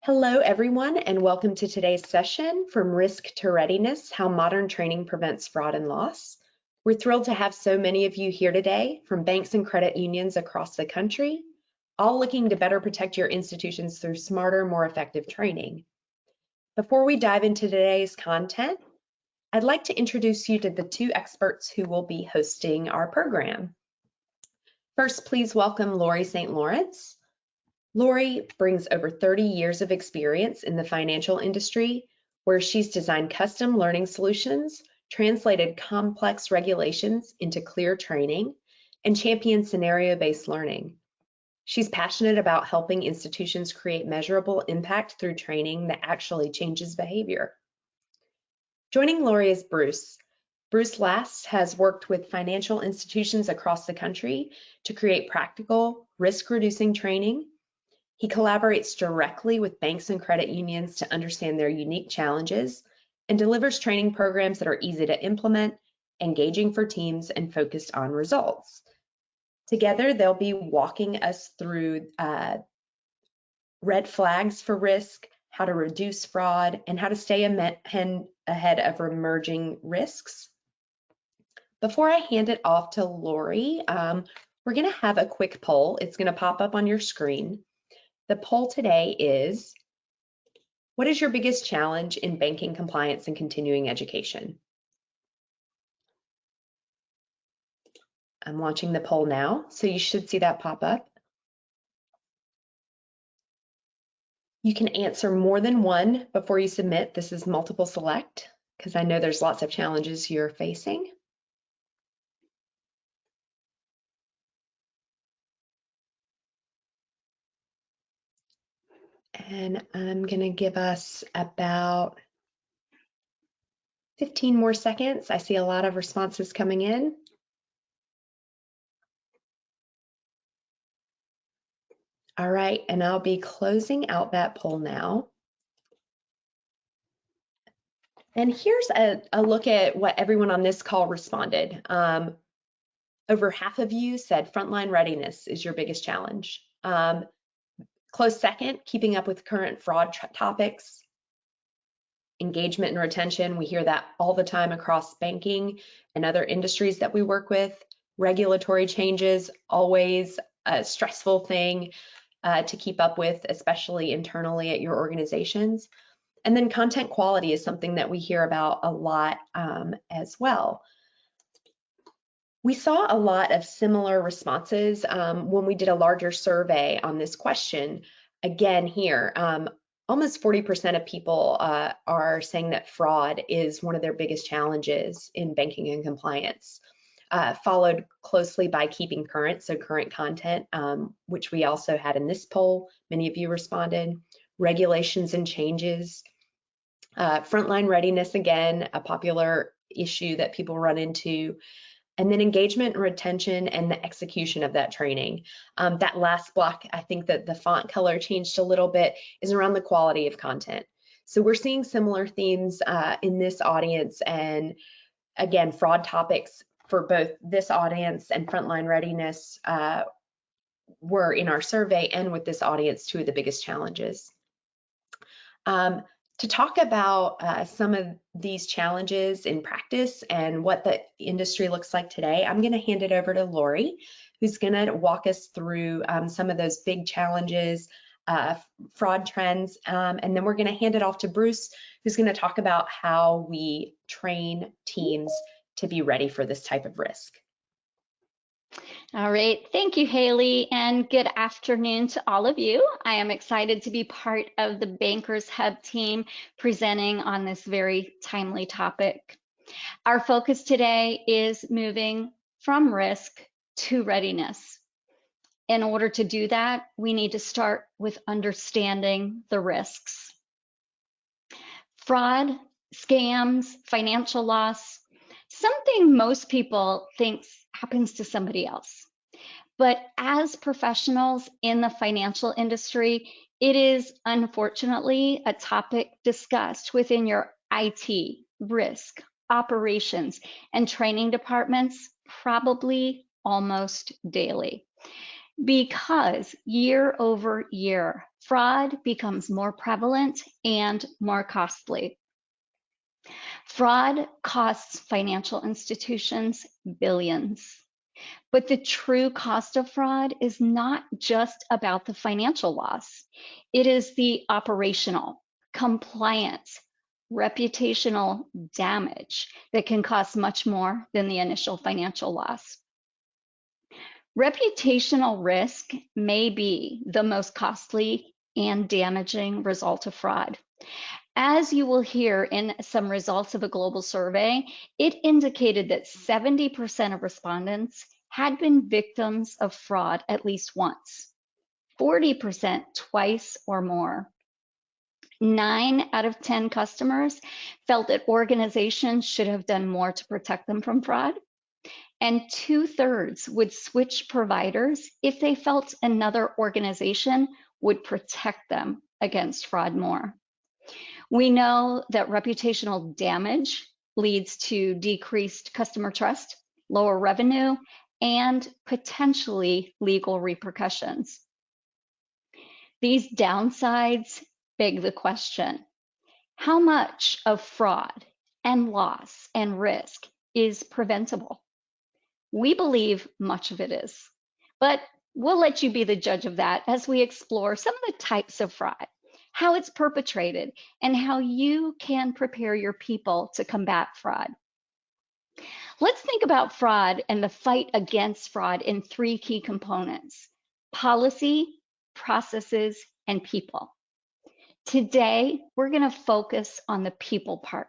Hello, everyone, and welcome to today's session, From Risk to Readiness, How Modern Training Prevents Fraud and Loss. We're thrilled to have so many of you here today from banks and credit unions across the country, all looking to better protect your institutions through smarter, more effective training. Before we dive into today's content, I'd like to introduce you to the two experts who will be hosting our program. First, please welcome Lori St. Lawrence. Lori brings over 30 years of experience in the financial industry, where she's designed custom learning solutions, translated complex regulations into clear training, and championed scenario-based learning. She's passionate about helping institutions create measurable impact through training that actually changes behavior. Joining Lori is Bruce. Bruce Last has worked with financial institutions across the country to create practical, risk-reducing training. He collaborates directly with banks and credit unions to understand their unique challenges and delivers training programs that are easy to implement, engaging for teams, and focused on results. Together, they'll be walking us through red flags for risk, how to reduce fraud, and how to stay ahead of emerging risks. Before I hand it off to Lori, we're going to have a quick poll. It's going to pop up on your screen. The poll today is, what is your biggest challenge in banking compliance and continuing education? I'm launching the poll now, so you should see that pop up. You can answer more than one before you submit. This is multiple select, because I know there's lots of challenges you're facing. And I'm going to give us about 15 more seconds. I see a lot of responses coming in. All right, and I'll be closing out that poll now. And here's a look at what everyone on this call responded. Over half of you said frontline readiness is your biggest challenge. Close second, keeping up with current fraud topics. Engagement and retention, we hear that all the time across banking and other industries that we work with. Regulatory changes, always a stressful thing to keep up with, especially internally at your organizations. And then content quality is something that we hear about a lot as well. We saw a lot of similar responses when we did a larger survey on this question. Again here, almost 40% of people are saying that fraud is one of their biggest challenges in banking and compliance, followed closely by keeping current, so current content, which we also had in this poll. Many of you responded. Regulations and changes. Frontline readiness, again, a popular issue that people run into. And then engagement and retention and the execution of that training. That last block, I think that the font color changed a little bit, is around the quality of content. So we're seeing similar themes in this audience, and again, fraud topics for both this audience and frontline readiness were in our survey, and with this audience, two of the biggest challenges. To talk about some of these challenges in practice and what the industry looks like today, I'm going to hand it over to Lori, who's going to walk us through some of those big challenges, fraud trends, and then we're going to hand it off to Bruce, who's going to talk about how we train teams to be ready for this type of risk. All right, thank you, Haley, and good afternoon to all of you. I am excited to be part of the Bankers Hub team presenting on this very timely topic. Our focus today is moving from risk to readiness. In order to do that, we need to start with understanding the risks. Fraud, scams, financial loss, something most people think happens to somebody else. But as professionals in the financial industry, it is unfortunately a topic discussed within your IT, risk, operations, and training departments probably almost daily. Because year over year, fraud becomes more prevalent and more costly. Fraud costs financial institutions billions. But the true cost of fraud is not just about the financial loss. It is the operational, compliance, reputational damage that can cost much more than the initial financial loss. Reputational risk may be the most costly and damaging result of fraud. As you will hear in some results of a global survey, it indicated that 70% of respondents had been victims of fraud at least once, 40% twice or more. 9 out of 10 customers felt that organizations should have done more to protect them from fraud, and 2/3 would switch providers if they felt another organization would protect them against fraud more. We know that reputational damage leads to decreased customer trust, lower revenue, and potentially legal repercussions. These downsides beg the question, how much of fraud and loss and risk is preventable? We believe much of it is, but we'll let you be the judge of that as we explore some of the types of fraud, how it's perpetrated, and how you can prepare your people to combat fraud. Let's think about fraud and the fight against fraud in 3 key components: policy, processes, and people. Today, we're going to focus on the people part.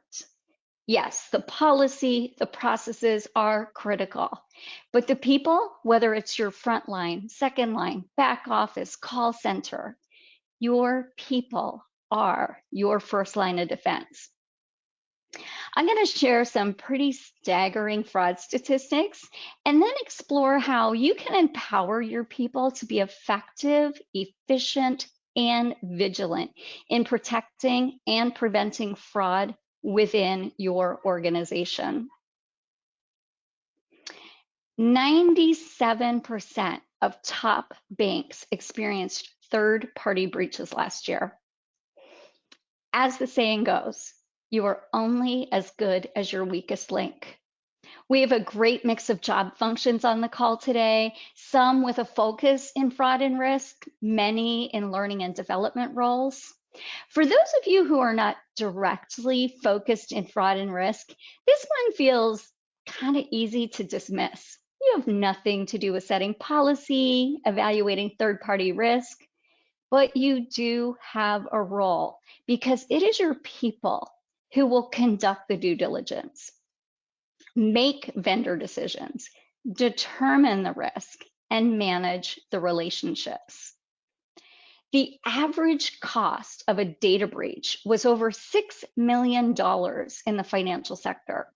Yes, the policy, the processes are critical, but the people, whether it's your front line, second line, back office, call center, your people are your first line of defense. I'm going to share some pretty staggering fraud statistics and then explore how you can empower your people to be effective, efficient, and vigilant in protecting and preventing fraud within your organization. 97% of top banks experienced third-party breaches last year. As the saying goes, you are only as good as your weakest link. We have a great mix of job functions on the call today, some with a focus in fraud and risk, many in learning and development roles. For those of you who are not directly focused in fraud and risk, this one feels kind of easy to dismiss. You have nothing to do with setting policy, evaluating third-party risk, but you do have a role because it is your people who will conduct the due diligence, make vendor decisions, determine the risk, and manage the relationships. The average cost of a data breach was over $6 million in the financial sector.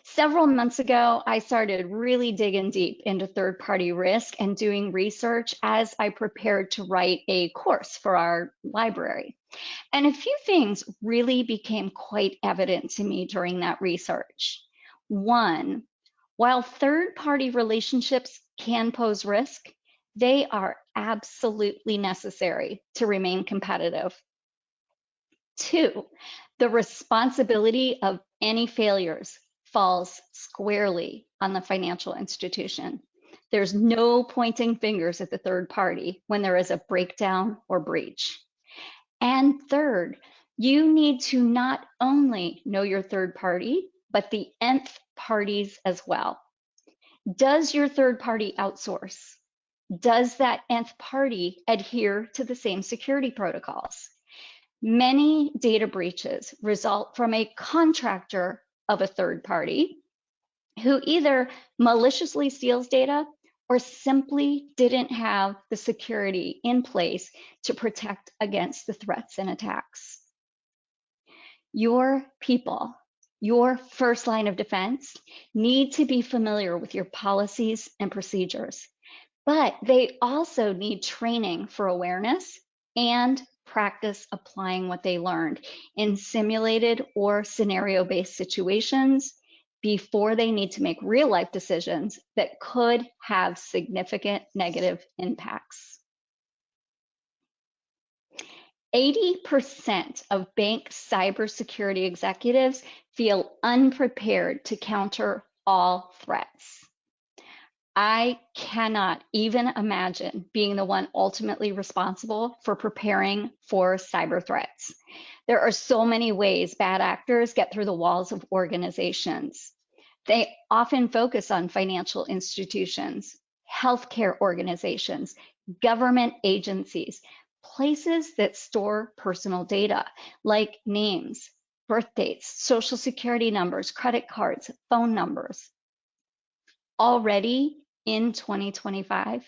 Several months ago, I started really digging deep into third-party risk and doing research as I prepared to write a course for our library. And a few things really became quite evident to me during that research. One, while third-party relationships can pose risk, they are absolutely necessary to remain competitive. 2, the responsibility of any failures falls squarely on the financial institution. There's no pointing fingers at the third party when there is a breakdown or breach. And 3rd, you need to not only know your third party, but the nth parties as well. Does your third party outsource? Does that nth party adhere to the same security protocols? Many data breaches result from a contractor of a third party who either maliciously steals data or simply didn't have the security in place to protect against the threats and attacks. Your people, your first line of defense, need to be familiar with your policies and procedures, but they also need training for awareness and practice applying what they learned in simulated or scenario-based situations before they need to make real life decisions that could have significant negative impacts. 80% of bank cybersecurity executives feel unprepared to counter all threats. I cannot even imagine being the one ultimately responsible for preparing for cyber threats. There are so many ways bad actors get through the walls of organizations. They often focus on financial institutions, healthcare organizations, government agencies, places that store personal data like names, birth dates, social security numbers, credit cards, phone numbers. Already in 2025,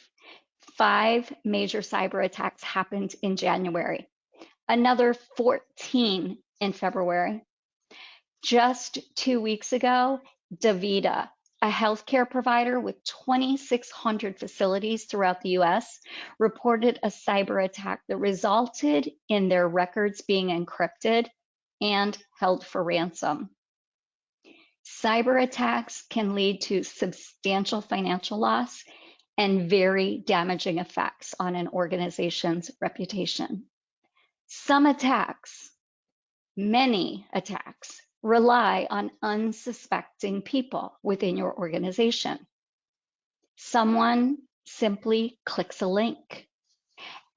5 major cyber attacks happened in January, another 14 in February. Just 2 weeks ago, DaVita, a healthcare provider with 2,600 facilities throughout the US, reported a cyber attack that resulted in their records being encrypted and held for ransom. Cyber attacks can lead to substantial financial loss and very damaging effects on an organization's reputation. Some attacks, many attacks, rely on unsuspecting people within your organization. Someone simply clicks a link.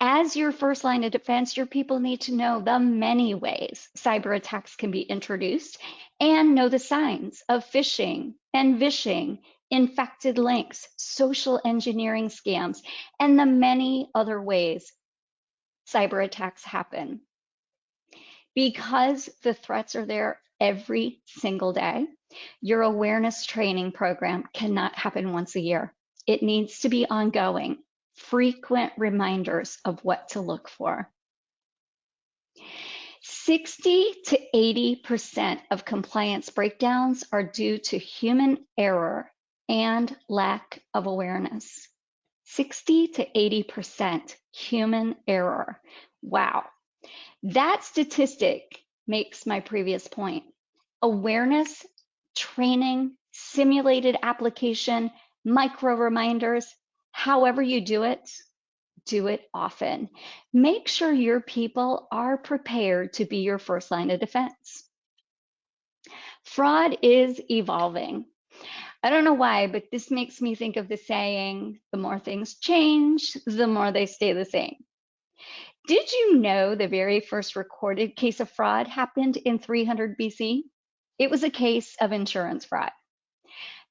As your first line of defense, your people need to know the many ways cyber attacks can be introduced and know the signs of phishing and vishing, infected links, social engineering scams, and the many other ways cyber attacks happen. Because the threats are there every single day, your awareness training program cannot happen once a year. It needs to be ongoing, frequent reminders of what to look for. 60 to 80% of compliance breakdowns are due to human error and lack of awareness. 60 to 80% human error. Wow. That statistic makes my previous point. Awareness, training, simulated application, micro reminders, however you do it often. Make sure your people are prepared to be your first line of defense. Fraud is evolving. I don't know why, but this makes me think of the saying, the more things change, the more they stay the same. Did you know the very first recorded case of fraud happened in 300 BC? It was a case of insurance fraud.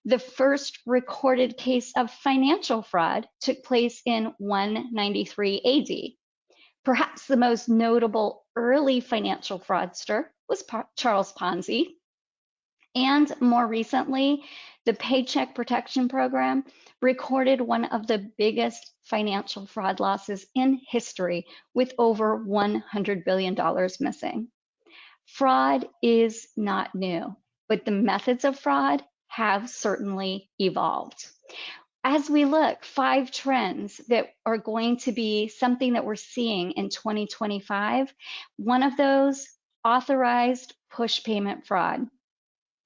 The first recorded case of financial fraud took place in 193 AD. Perhaps the most notable early financial fraudster was Charles Ponzi. And more recently, the Paycheck Protection Program recorded one of the biggest financial fraud losses in history with over $100 billion missing. Fraud is not new, but the methods of fraud have certainly evolved. As we look, 5 trends that are going to be something that we're seeing in 2025, one of those, authorized push payment fraud,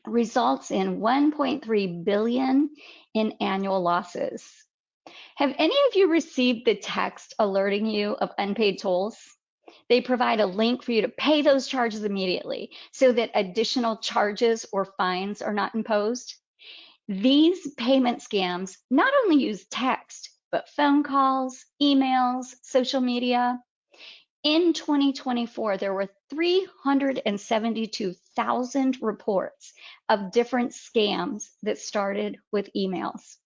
results in 1.3 billion in annual losses. Have any of you received the text alerting you of unpaid tolls? They provide a link for you to pay those charges immediately so that additional charges or fines are not imposed. These payment scams not only use text, but phone calls, emails, social media. In 2024, there were 372,000 reports of different scams that started with emails.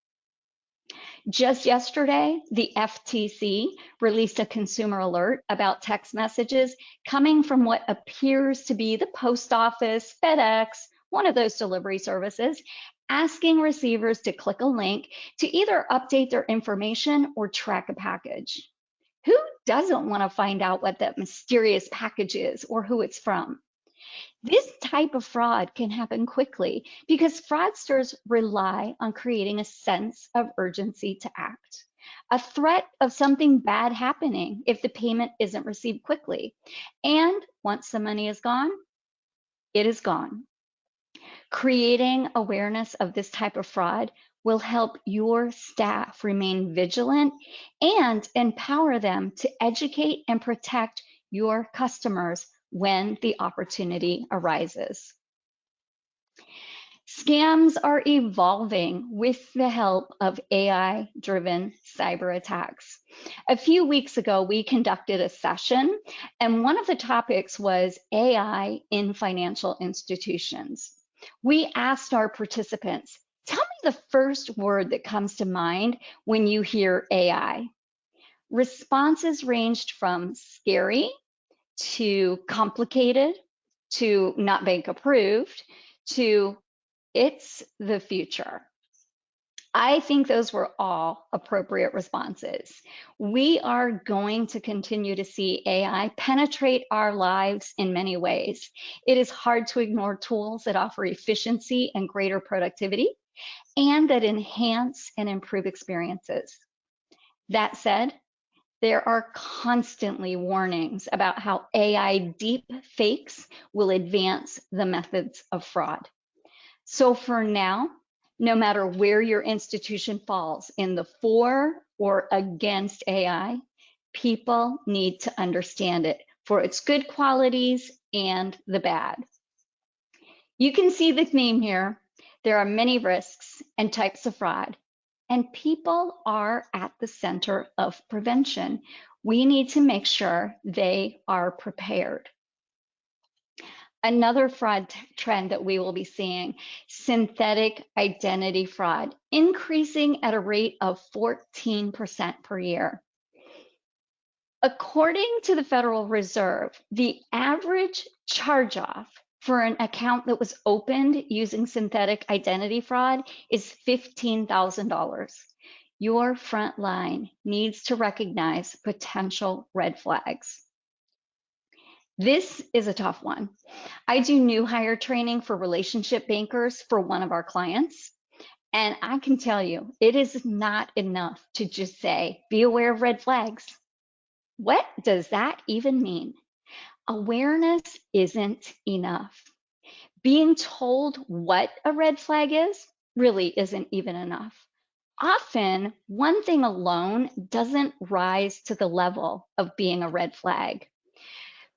Just yesterday, the FTC released a consumer alert about text messages coming from what appears to be the post office, FedEx, one of those delivery services, asking receivers to click a link to either update their information or track a package. Who doesn't want to find out what that mysterious package is or who it's from? This type of fraud can happen quickly because fraudsters rely on creating a sense of urgency to act, a threat of something bad happening if the payment isn't received quickly. And once the money is gone, it is gone. Creating awareness of this type of fraud will help your staff remain vigilant and empower them to educate and protect your customers when the opportunity arises. Scams are evolving with the help of AI-driven cyber attacks. A few weeks ago, we conducted a session, and one of the topics was AI in financial institutions. We asked our participants, tell me the first word that comes to mind when you hear AI. Responses ranged from scary to complicated to not bank approved to it's the future. I think those were all appropriate responses. We are going to continue to see AI penetrate our lives in many ways. It is hard to ignore tools that offer efficiency and greater productivity and that enhance and improve experiences. That said, there are constantly warnings about how AI deep fakes will advance the methods of fraud. So for now, no matter where your institution falls in the for or against AI, people need to understand it for its good qualities and the bad. You can see the theme here. There are many risks and types of fraud, and people are at the center of prevention. We need to make sure they are prepared. Another fraud trend that we will be seeing, synthetic identity fraud, increasing at a rate of 14% per year. According to the Federal Reserve, the average charge-off for an account that was opened using synthetic identity fraud is $15,000. Your front line needs to recognize potential red flags. This is a tough one. I do new hire training for relationship bankers for one of our clients. And I can tell you, it is not enough to just say, be aware of red flags. What does that even mean? Awareness isn't enough. Being told what a red flag is really isn't even enough. Often, one thing alone doesn't rise to the level of being a red flag.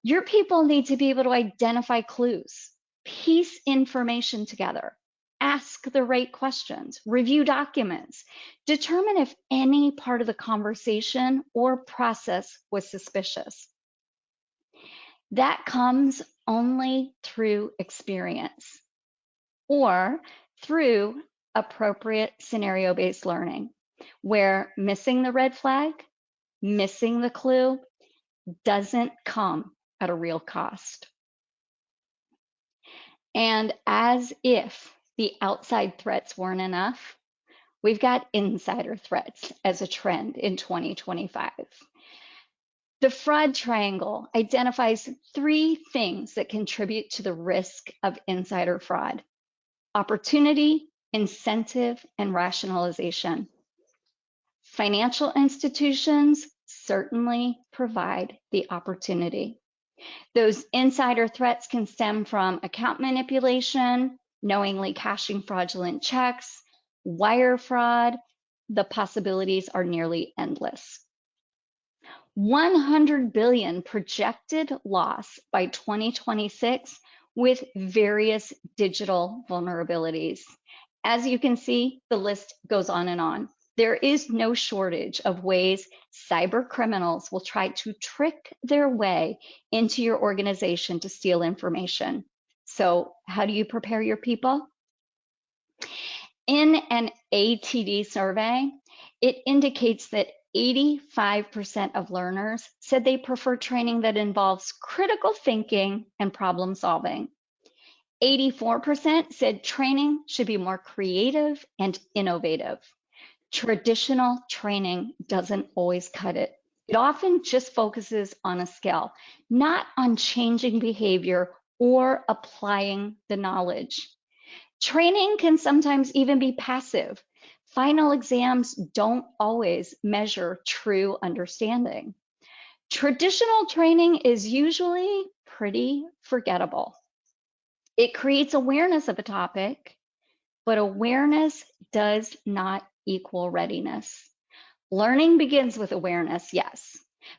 Your people need to be able to identify clues, piece information together, ask the right questions, review documents, determine if any part of the conversation or process was suspicious. That comes only through experience or through appropriate scenario-based learning, where missing the red flag, missing the clue, doesn't come at a real cost. And as if the outside threats weren't enough, we've got insider threats as a trend in 2025. The fraud triangle identifies 3 things that contribute to the risk of insider fraud: opportunity, incentive, and rationalization. Financial institutions certainly provide the opportunity. Those insider threats can stem from account manipulation, knowingly cashing fraudulent checks, wire fraud. The possibilities are nearly endless. 100 billion projected loss by 2026 with various digital vulnerabilities. As you can see, the list goes on and on. There is no shortage of ways cyber criminals will try to trick their way into your organization to steal information. So how do you prepare your people? In an ATD survey, it indicates that 85% of learners said they prefer training that involves critical thinking and problem solving. 84% said training should be more creative and innovative. Traditional training doesn't always cut it. It often just focuses on a skill, not on changing behavior or applying the knowledge. Training can sometimes even be passive. Final exams don't always measure true understanding. Traditional training is usually pretty forgettable. It creates awareness of a topic, but awareness does not equal readiness. Learning begins with awareness, yes,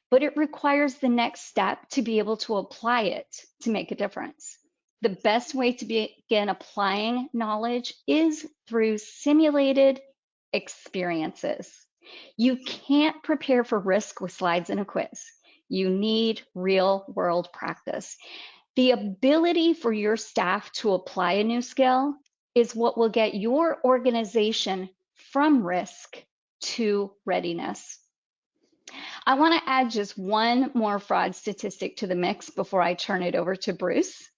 but it requires the next step to be able to apply it to make a difference. The best way to begin applying knowledge is through simulated experiences. You can't prepare for risk with slides and a quiz. You need real world practice. The ability for your staff to apply a new skill is what will get your organization from risk to readiness. I want to add just one more fraud statistic to the mix before I turn it over to Bruce.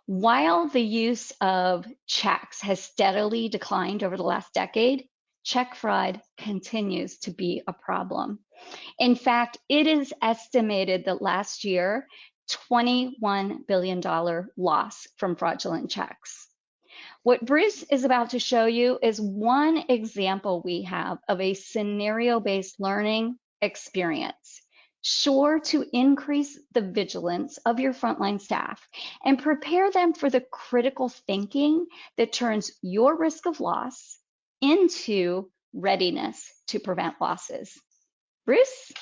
While the use of checks has steadily declined over the last decade, check fraud continues to be a problem. In fact, it is estimated that last year, $21 billion loss from fraudulent checks. What Bruce is about to show you is one example we have of a scenario-based learning experience, sure to increase the vigilance of your frontline staff and prepare them for the critical thinking that turns your risk of loss into readiness to prevent losses. Bruce?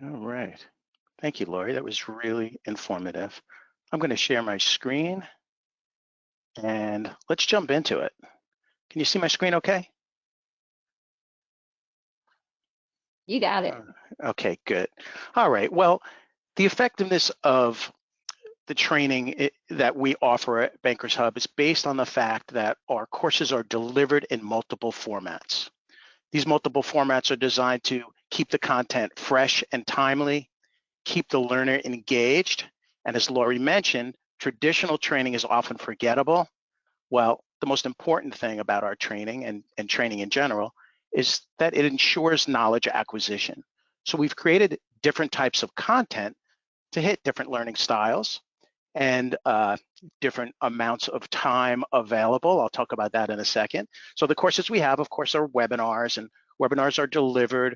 All right. Thank you, Lori. That was really informative. I'm going to share my screen and let's jump into it. Can you see my screen okay? You got it. Okay, good. All right. Well, the effectiveness of the training that we offer at Bankers Hub is based on the fact that our courses are delivered in multiple formats. These multiple formats are designed to keep the content fresh and timely, keep the learner engaged, and as Lori mentioned, traditional training is often forgettable. Well, the most important thing about our training and training in general is that it ensures knowledge acquisition. So we've created different types of content to hit different learning styles and different amounts of time available. I'll talk about that in a second. So the courses we have, of course, are webinars, and webinars are delivered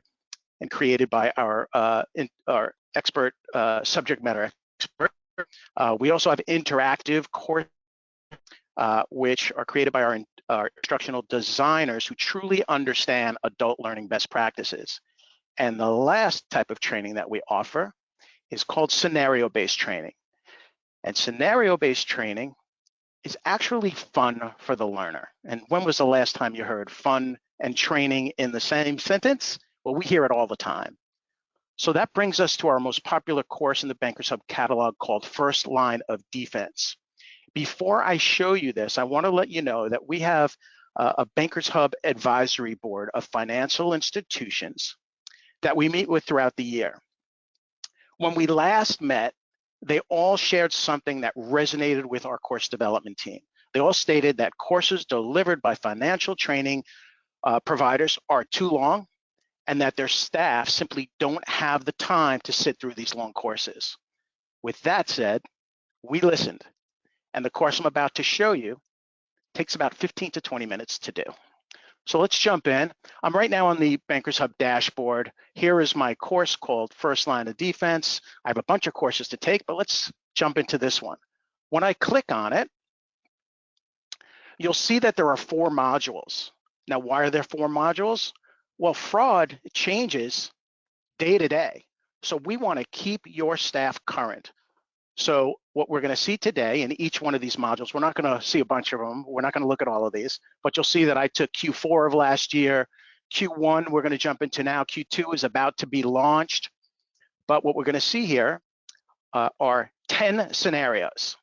and created by our expert subject matter expert. We also have interactive courses, which are created by our instructional designers who truly understand adult learning best practices. And the last type of training that we offer is called scenario-based training. And scenario-based training is actually fun for the learner. And when was the last time you heard fun and training in the same sentence? Well, we hear it all the time. So that brings us to our most popular course in the Bankers Hub catalog called First Line of Defense. Before I show you this, I want to let you know that we have a Bankers Hub advisory board of financial institutions that we meet with throughout the year. When we last met, they all shared something that resonated with our course development team. They all stated that courses delivered by financial training providers are too long and that their staff simply don't have the time to sit through these long courses. With that said, we listened, and the course I'm about to show you takes about 15 to 20 minutes to do. So let's jump in. I'm right now on the Bankers Hub dashboard. Here is my course called First Line of Defense. I have a bunch of courses to take, but let's jump into this one. When I click on it, you'll see that there are 4 modules. Now, why are there 4 modules? Well, fraud changes day to day. So we want to keep your staff current. So what we're going to see today in each one of these modules, we're not going to see a bunch of them. We're not going to look at all of these, but you'll see that I took Q4 of last year. Q1, we're going to jump into now. Q2 is about to be launched. But what we're going to see here are 10 scenarios.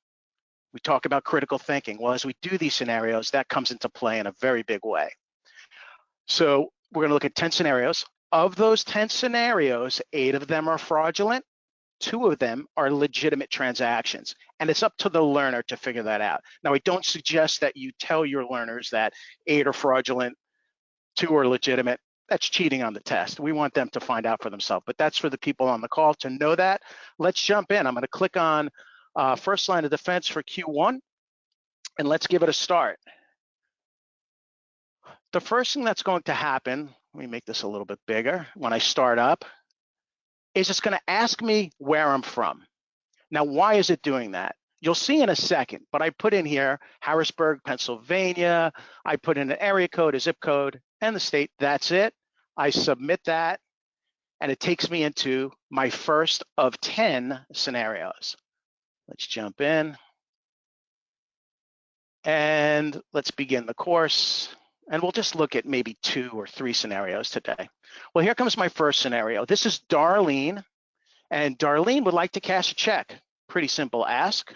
We talk about critical thinking. Well, as we do these scenarios, that comes into play in a very big way. So we're going to look at 10 scenarios. Of those 10 scenarios, 8 of them are fraudulent. 2 of them are legitimate transactions, and it's up to the learner to figure that out. Now, I don't suggest that you tell your learners that 8 are fraudulent, 2 are legitimate. That's cheating on the test. We want them to find out for themselves, but that's for the people on the call to know that. Let's jump in. I'm going to click on First Line of Defense for Q1, and let's give it a start. The first thing that's going to happen, let me make this a little bit bigger, when I start up, is it's going to ask me where I'm from. Now, why is it doing that? You'll see in a second, but I put in here Harrisburg, Pennsylvania. I put in an area code, a zip code, and the state. That's it. I submit that, and it takes me into my first of 10 scenarios. Let's jump in, and let's begin the course. And we'll just look at maybe 2 or 3 scenarios today. Well, here comes my first scenario. This is Darlene, and Darlene would like to cash a check. Pretty simple ask.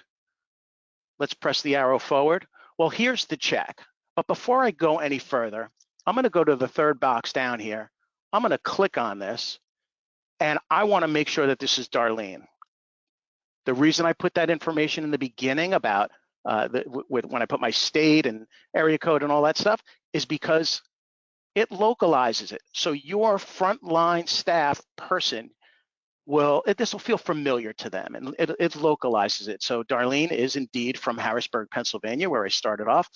Let's press the arrow forward. Well, here's the check. But before I go any further, I'm going to go to the third box down here. I'm going to click on this, and I want to make sure that this is Darlene. The reason I put that information in the beginning about when I put my state and area code and all that stuff is because it localizes it. So your frontline staff person this will feel familiar to them, and it localizes it. So Darlene is indeed from Harrisburg, Pennsylvania, where I started off.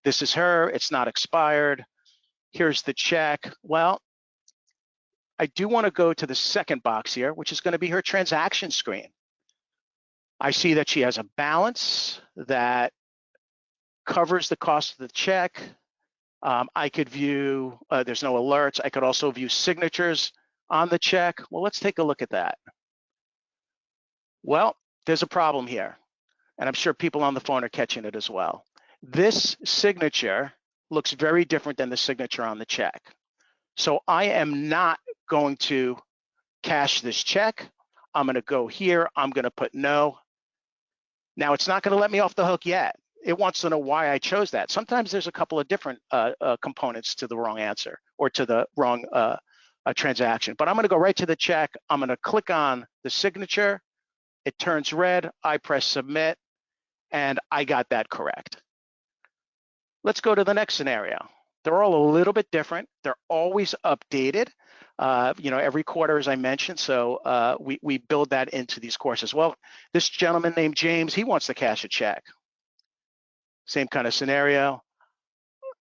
This is her, it's not expired. Here's the check. Well, I do want to go to the second box here, which is going to be her transaction screen. I see that she has a balance that covers the cost of the check. I could view, there's no alerts. I could also view signatures on the check. Well, let's take a look at that. Well, there's a problem here, and I'm sure people on the phone are catching it as well. This signature looks very different than the signature on the check. So I am not going to cash this check. I'm going to go here. I'm going to put no. Now, it's not going to let me off the hook yet. It wants to know why I chose that. Sometimes there's a couple of different components to the wrong answer or to the wrong transaction. But I'm going to go right to the check. I'm going to click on the signature. It turns red. I press submit, and I got that correct. Let's go to the next scenario. They're all a little bit different. They're always updated, every quarter, as I mentioned. So we build that into these courses. Well, this gentleman named James, he wants to cash a check. Same kind of scenario.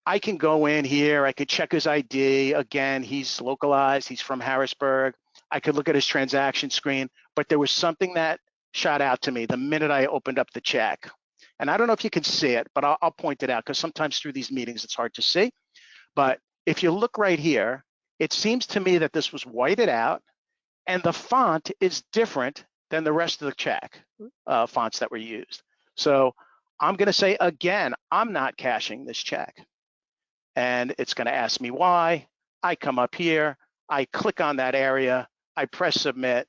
I can go in here. I could check his ID. Again, he's localized. He's from Harrisburg. I could look at his transaction screen, but there was something that shot out to me the minute I opened up the check. And I don't know if you can see it, but I'll point it out because sometimes through these meetings, it's hard to see. But if you look right here, it seems to me that this was whited out and the font is different than the rest of the check fonts that were used. So I'm going to say, again, I'm not cashing this check. And it's going to ask me why. I come up here, I click on that area, I press submit,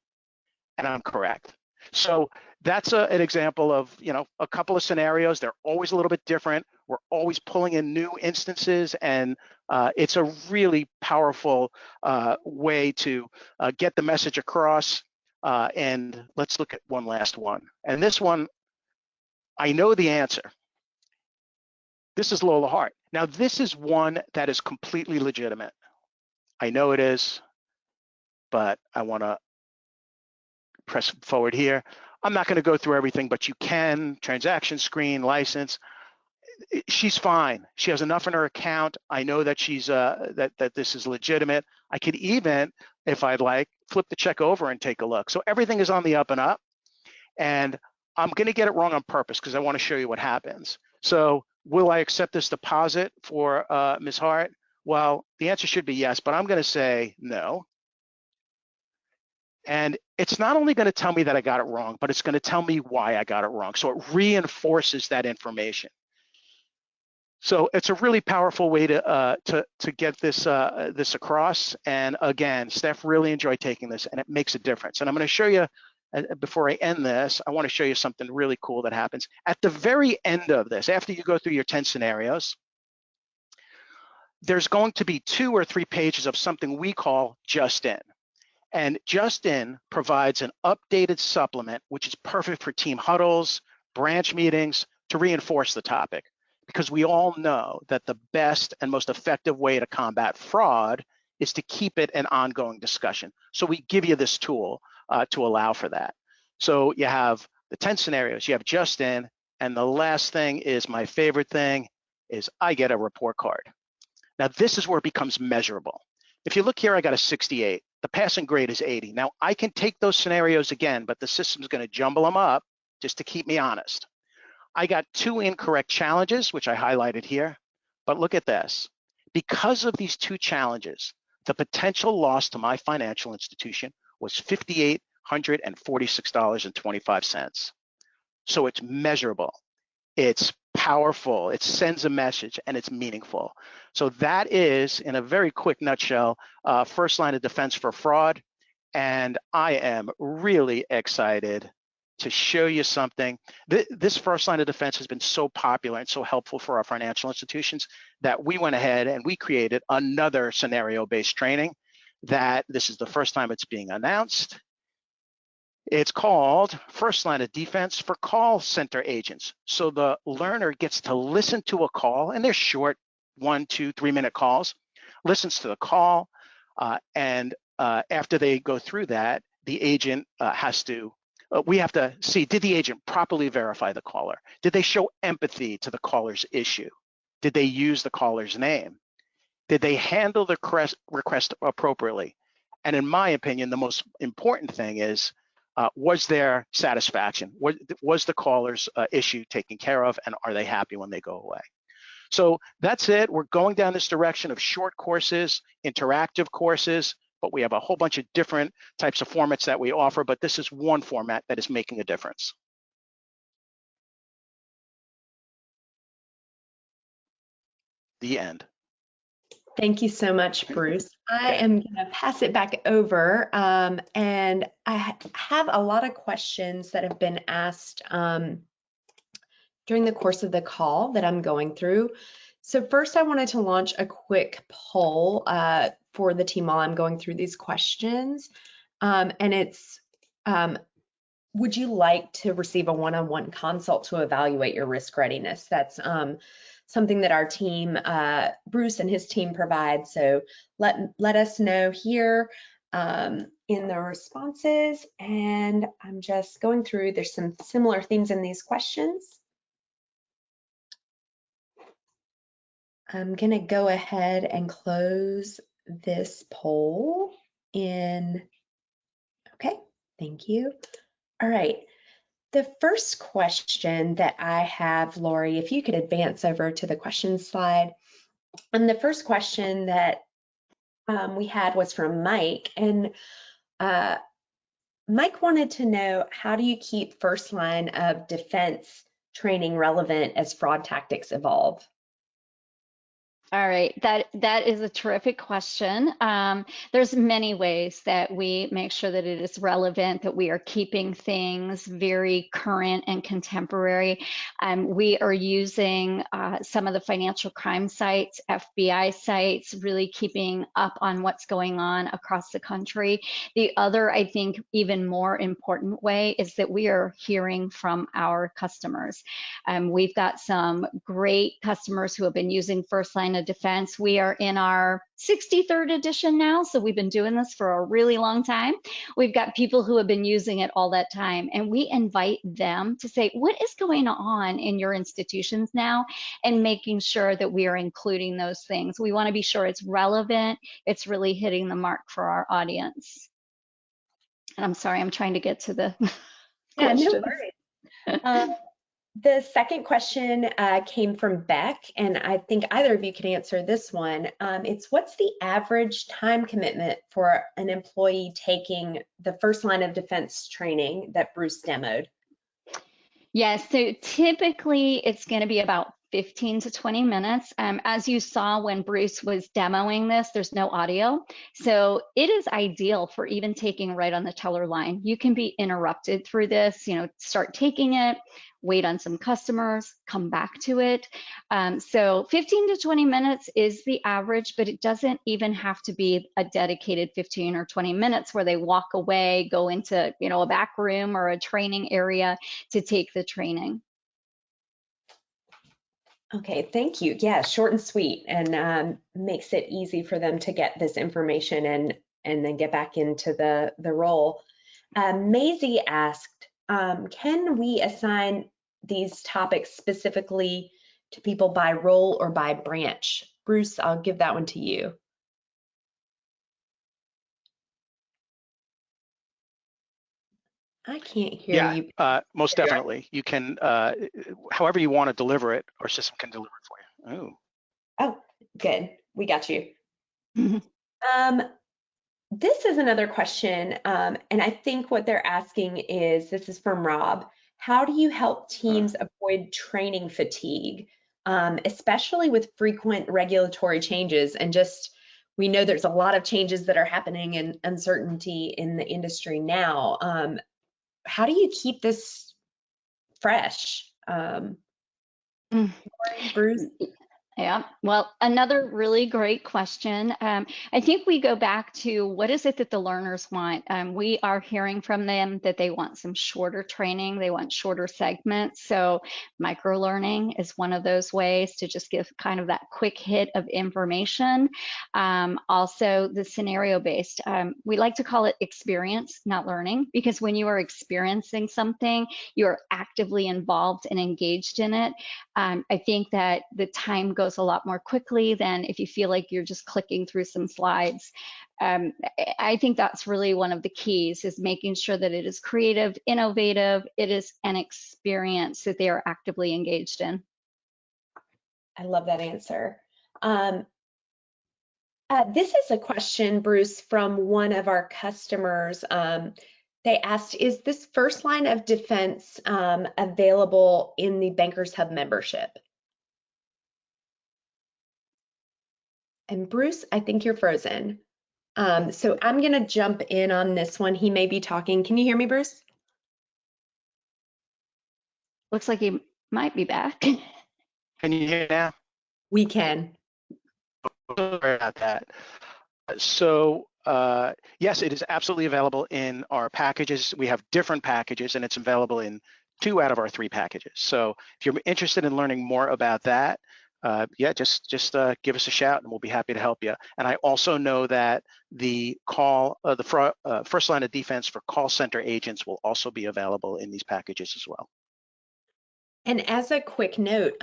and I'm correct. So that's an example of, a couple of scenarios. They're always a little bit different. We're always pulling in new instances, and it's a really powerful way to get the message across. And let's look at one last one. And this one, I know the answer. This is Lola Hart. Now, this is one that is completely legitimate. I know it is, but I want to press forward here. I'm not going to go through everything, but you can. Transaction screen, license. She's fine. She has enough in her account. I know that she's that this is legitimate. I could even, if I'd like, flip the check over and take a look. So everything is on the up and up. And I'm going to get it wrong on purpose because I want to show you what happens. So will I accept this deposit for Ms. Hart? Well, the answer should be yes, but I'm going to say no. And it's not only going to tell me that I got it wrong, but it's going to tell me why I got it wrong. So it reinforces that information. So it's a really powerful way to get this this across. And again, staff really enjoy taking this, and it makes a difference. And I'm going to show you, before I end this, I want to show you something really cool that happens at the very end of this. After you go through your 10 scenarios, there's going to be 2 or 3 pages of something we call Just In. And Just In provides an updated supplement, which is perfect for team huddles, branch meetings, to reinforce the topic. Because we all know that the best and most effective way to combat fraud is to keep it an ongoing discussion. So we give you this tool to allow for that. So you have the 10 scenarios, you have Just In, and the last thing is my favorite thing, is I get a report card. Now this is where it becomes measurable. If you look here, I got a 68. The passing grade is 80. Now I can take those scenarios again, but the system's going to jumble them up just to keep me honest. I got 2 incorrect challenges, which I highlighted here, but look at this. Because of these 2 challenges, the potential loss to my financial institution was $5,846.25. So it's measurable, it's powerful, it sends a message, and it's meaningful. So that is, in a very quick nutshell, first line of defense for fraud. And I am really excited to show you something. This first line of defense has been so popular and so helpful for our financial institutions that we went ahead and we created another scenario-based training that this is the first time it's being announced. It's called First Line of Defense for Call Center Agents. So the learner gets to listen to a call, and they're short 1, 2, 3 minute calls, listens to the call, and after they go through that, the agent we have to see, did the agent properly verify the caller? Did they show empathy to the caller's issue? Did they use the caller's name? Did they handle the request appropriately? And in my opinion, the most important thing is, was there satisfaction? Was the caller's issue taken care of, and are they happy when they go away? So that's it. We're going down this direction of short courses, interactive courses, but we have a whole bunch of different types of formats that we offer, but this is one format that is making a difference. The end. Thank you so much, Bruce. I am going to pass it back over, and I have a lot of questions that have been asked during the course of the call that I'm going through. So first, I wanted to launch a quick poll for the team while I'm going through these questions, and it's, would you like to receive a one-on-one consult to evaluate your risk readiness? That's something that our team, Bruce and his team provide. So let us know here in the responses. And I'm just going through, there's some similar themes in these questions. I'm gonna go ahead and close this poll in, okay, thank you. All right. The first question that I have, Lori, if you could advance over to the questions slide. And the first question that we had was from Mike. And Mike wanted to know, how do you keep first line of defense training relevant as fraud tactics evolve? All right, that is a terrific question. There's many ways that we make sure that it is relevant, that we are keeping things very current and contemporary. We are using some of the financial crime sites, FBI sites, really keeping up on what's going on across the country. The other, I think, even more important way is that we are hearing from our customers. We've got some great customers who have been using First Line of Defense. We are in our 63rd edition now, so we've been doing this for a really long time. We've got people who have been using it all that time, and we invite them to say, what is going on in your institutions now, and making sure that we are including those things. We want to be sure it's relevant, it's really hitting the mark for our audience. And I'm sorry, I'm trying to get to the question. No worries. The second question came from Beck, and I think either of you can answer this one. It's, what's the average time commitment for an employee taking the first line of defense training that Bruce demoed? Yes, so typically it's going to be about 15 to 20 minutes. As you saw when Bruce was demoing this, there's no audio. So it is ideal for even taking right on the teller line. You can be interrupted through this, start taking it, wait on some customers, come back to it. So 15 to 20 minutes is the average, but it doesn't even have to be a dedicated 15 or 20 minutes where they walk away, go into a back room or a training area to take the training. Okay, thank you. Yeah, short and sweet, and makes it easy for them to get this information and then get back into the role. Maisie asked, can we assign these topics specifically to people by role or by branch? Bruce, I'll give that one to you. I can't hear Yeah, you. most definitely. You can, however you want to deliver it, our system can deliver it for you. Oh, Oh, good. We got you. Mhm. Um, this is another question, and I think what they're asking is, this is from Rob, how do you help uh, teams avoid training fatigue, especially with frequent regulatory changes and just we know there's a lot of changes that are happening and uncertainty in the industry now. How do you keep this fresh? Mm. Bruce? Yeah, well, another really great question. I think we go back to what is it that the learners want? We are hearing from them that they want some shorter training, they want shorter segments. So, micro learning is one of those ways to just give kind of that quick hit of information. Also, the scenario based. We like to call it experience, not learning, because when you are experiencing something, you are actively involved and engaged in it. I think that the time goes a lot more quickly than if you feel like you're just clicking through some slides. I think that's really one of the keys is making sure that it is creative, innovative, it is an experience that they are actively engaged in. I love that answer. Um, this is a question, Bruce, from one of our customers. They asked, is this first line of defense available in the Bankers Hub membership? And Bruce, I think you're frozen. So I'm going to jump in on this one. He may be talking. Can you hear me, Bruce? Looks like he might be back. can you hear now? We can. Sorry about that. So yes, it is absolutely available in our packages. We have different packages, and it's available in 2 out of our 3 packages. So if you're interested in learning more about that, yeah, just give us a shout, and we'll be happy to help you. And I also know that the first line of defense for call center agents will also be available in these packages as well. And as a quick note,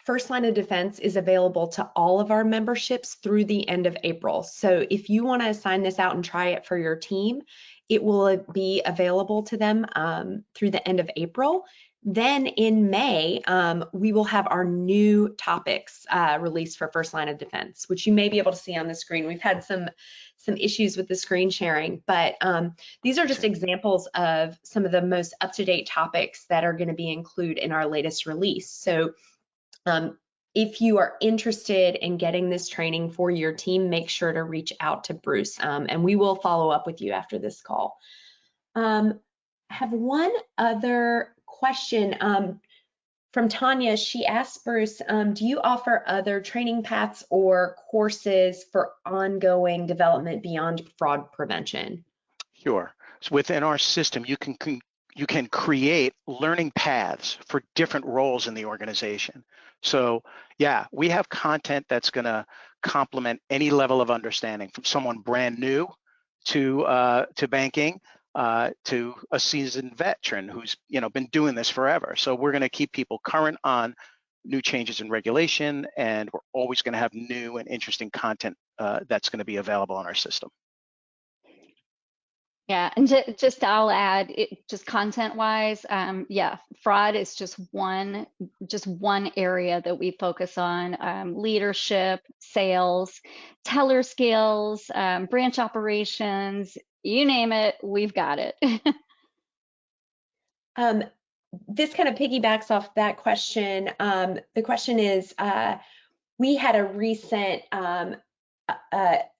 First Line of Defense is available to all of our memberships through the end of April. So if you want to sign this out and try it for your team, it will be available to them through the end of April. Then in May, we will have our new topics released for First Line of Defense, which you may be able to see on the screen. We've had some issues with the screen sharing, but these are just examples of some of the most up-to-date topics that are going to be included in our latest release. So if you are interested in getting this training for your team, make sure to reach out to Bruce, and we will follow up with you after this call. I have one other question from Tanya. She asked Bruce, do you offer other training paths or courses for ongoing development beyond fraud prevention? Sure. So within our system, you can create learning paths for different roles in the organization. So yeah, we have content that's going to complement any level of understanding, from someone brand new to banking, to a seasoned veteran who's been doing this forever. So we're going to keep people current on new changes in regulation, and we're always going to have new and interesting content that's going to be available on our system. Yeah, and just I'll add, just content-wise, yeah, fraud is just one area that we focus on. Leadership, sales, teller skills, branch operations, you name it, we've got it. This kind of piggybacks off that question. The question is, we had a recent fraud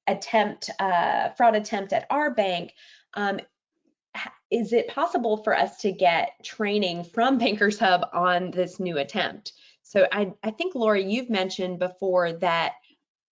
attempt at our bank. Is it possible for us to get training from Bankers Hub on this new attempt? So I think, Lori, you've mentioned before that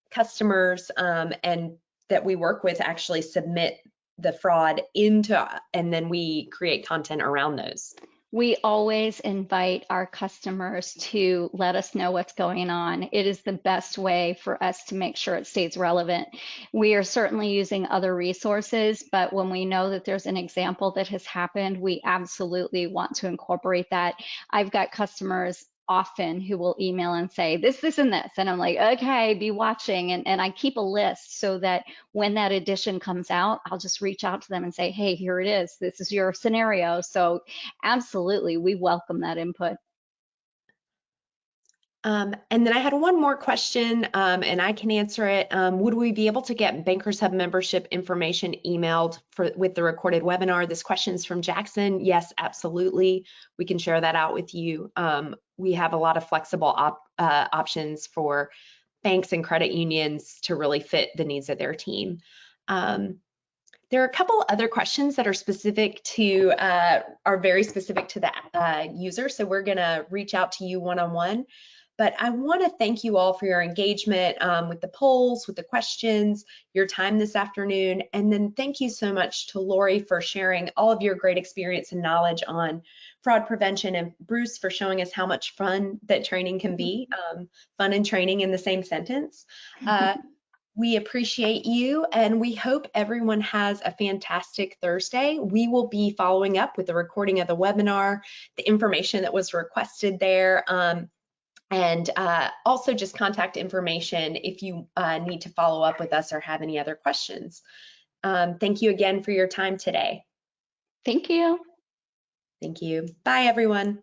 customers and that we work with actually submit the fraud into, and then we create content around those. We always invite our customers to let us know what's going on. It is the best way for us to make sure it stays relevant. We are certainly using other resources, but when we know that there's an example that has happened, we absolutely want to incorporate that. I've got customers often who will email and say this, and this. And I'm like, okay, be watching. And I keep a list so that when that edition comes out, I'll just reach out to them and say, hey, here it is. This is your scenario. So absolutely, we welcome that input. And then I had one more question, and I can answer it. Would we be able to get Bankers Hub membership information emailed with the recorded webinar? This question is from Jackson. Yes, absolutely. We can share that out with you. We have a lot of flexible options for banks and credit unions to really fit the needs of their team. There are a couple other questions that are specific to, are very specific to the user. So we're gonna reach out to you one-on-one. But I want to thank you all for your engagement with the polls, with the questions, your time this afternoon. And then thank you so much to Lori for sharing all of your great experience and knowledge on fraud prevention, and Bruce for showing us how much fun that training can be, fun and training in the same sentence. We appreciate you, and we hope everyone has a fantastic Thursday. We will be following up with the recording of the webinar, the information that was requested there, and also just contact information if you need to follow up with us or have any other questions. Thank you again for your time today. Thank you. Thank you. Bye, everyone.